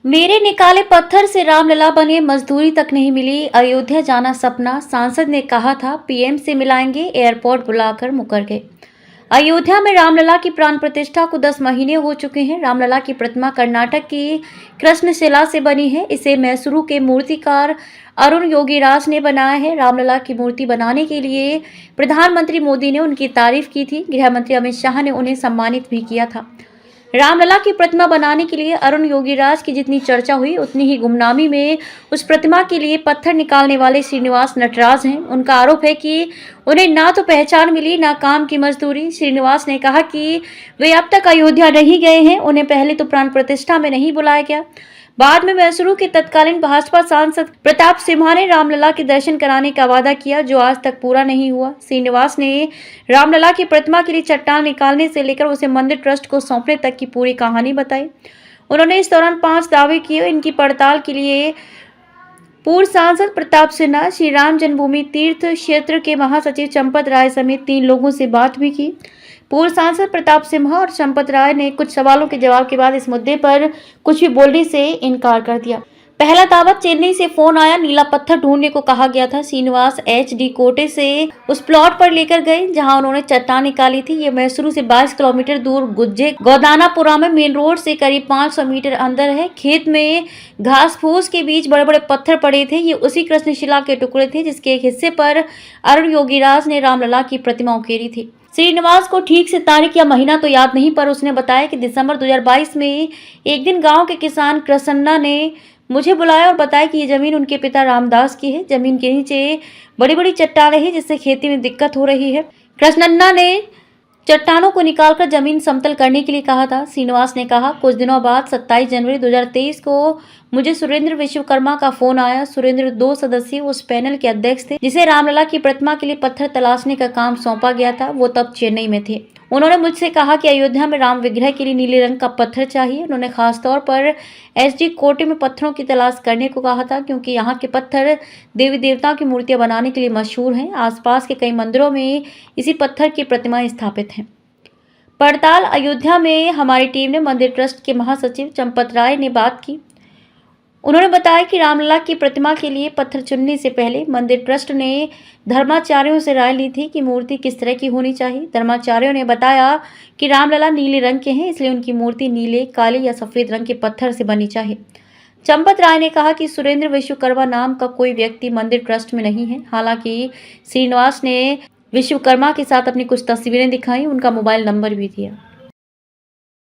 मेरे निकाले पत्थर से रामलला बने, मजदूरी तक नहीं मिली, अयोध्या जाना सपना, सांसद ने कहा था पीएम से मिलाएंगे, एयरपोर्ट बुलाकर मुकर गए। अयोध्या में रामलला की प्राण प्रतिष्ठा को 10 महीने हो चुके हैं। रामलला की प्रतिमा कर्नाटक की कृष्णशिला से बनी है। इसे मैसूरू के मूर्तिकार अरुण योगीराज ने बनाया है। रामलला की मूर्ति बनाने के लिए प्रधानमंत्री मोदी ने उनकी तारीफ की थी। गृह मंत्री अमित शाह ने उन्हें सम्मानित भी किया था। रामलला की प्रतिमा बनाने के लिए अरुण योगीराज की जितनी चर्चा हुई, उतनी ही गुमनामी में उस प्रतिमा के लिए पत्थर निकालने वाले श्रीनिवास नटराज हैं। उनका आरोप है कि उन्हें ना तो पहचान मिली, ना काम की मजदूरी। श्रीनिवास ने कहा कि वे अब तक अयोध्या नहीं गए हैं, उन्हें पहले तो प्राण प्रतिष्ठा में नहीं बुलाया गया। बाद में मैसूरू के तत्कालीन भाजपा सांसद प्रताप सिम्हा ने रामलला के दर्शन कराने का वादा किया, जो आज तक पूरा नहीं हुआ। श्रीनिवास ने रामलला की प्रतिमा के लिए चट्टान निकालने से लेकर उसे मंदिर ट्रस्ट को सौंपने तक की पूरी कहानी बताई। उन्होंने इस दौरान 5 दावे किए। इनकी पड़ताल के लिए पूर्व सांसद प्रताप सिन्हा, श्री राम जन्मभूमि तीर्थ क्षेत्र के महासचिव चंपत राय समेत 3 लोगों से बात भी की। पूर्व सांसद प्रताप सिम्हा और चंपत राय ने कुछ सवालों के जवाब के बाद इस मुद्दे पर कुछ भी बोलने से इनकार कर दिया। पहला दावा, चेन्नई से फोन आया, नीला पत्थर ढूंढने को कहा गया था। श्रीनिवास HD कोटे से उस प्लॉट पर लेकर गए जहां उन्होंने चट्टान निकाली थी। ये मैसूरू से 22 किलोमीटर दूर गुज्जे गौदानापुरा में मेन रोड से करीब 500 मीटर अंदर है। खेत में घास फूस के बीच बड़े बड़े पत्थर पड़े थे। ये उसी कृष्णशिला के टुकड़े थे जिसके एक हिस्से पर अरुण योगीराज ने रामलला की प्रतिमा उकेरी थी। श्रीनिवास को ठीक से तारीख या महीना तो याद नहीं, पर उसने बताया कि दिसंबर 2022 में एक दिन गांव के किसान कृष्णन्ना ने मुझे बुलाया और बताया कि ये जमीन उनके पिता रामदास की है। जमीन के नीचे बड़ी बड़ी चट्टानें हैं जिससे खेती में दिक्कत हो रही है। कृष्णन्ना ने चट्टानों को निकालकर जमीन समतल करने के लिए कहा था। श्रीनिवास ने कहा, कुछ दिनों बाद 27 जनवरी 2023 को मुझे सुरेंद्र विश्वकर्मा का फोन आया। सुरेंद्र 2 सदस्यीय उस पैनल के अध्यक्ष थे जिसे रामलला की प्रतिमा के लिए पत्थर तलाशने का काम सौंपा गया था। वो तब चेन्नई में थे। उन्होंने मुझसे कहा कि अयोध्या में राम विग्रह के लिए नीले रंग का पत्थर चाहिए। उन्होंने खासतौर पर HD कोटे में पत्थरों की तलाश करने को कहा था, क्योंकि यहाँ के पत्थर देवी देवताओं की मूर्तियां बनाने के लिए मशहूर हैं। आसपास के कई मंदिरों में इसी पत्थर की प्रतिमाएं स्थापित हैं। पड़ताल, अयोध्या में हमारी टीम ने मंदिर ट्रस्ट के महासचिव चंपत राय ने बात की। उन्होंने बताया कि रामलला की प्रतिमा के लिए पत्थर चुनने से पहले मंदिर ट्रस्ट ने धर्माचार्यों से राय ली थी कि मूर्ति किस तरह की होनी चाहिए। धर्माचार्यों ने बताया कि रामलला नीले रंग के हैं, इसलिए उनकी मूर्ति नीले, काले या सफेद रंग के पत्थर से बनी चाहिए। चंपत राय ने कहा कि सुरेंद्र विश्वकर्मा नाम का कोई व्यक्ति मंदिर ट्रस्ट में नहीं है। हालांकि श्रीनिवास ने विश्वकर्मा के साथ अपनी कुछ तस्वीरें दिखाई, उनका मोबाइल नंबर भी दिया।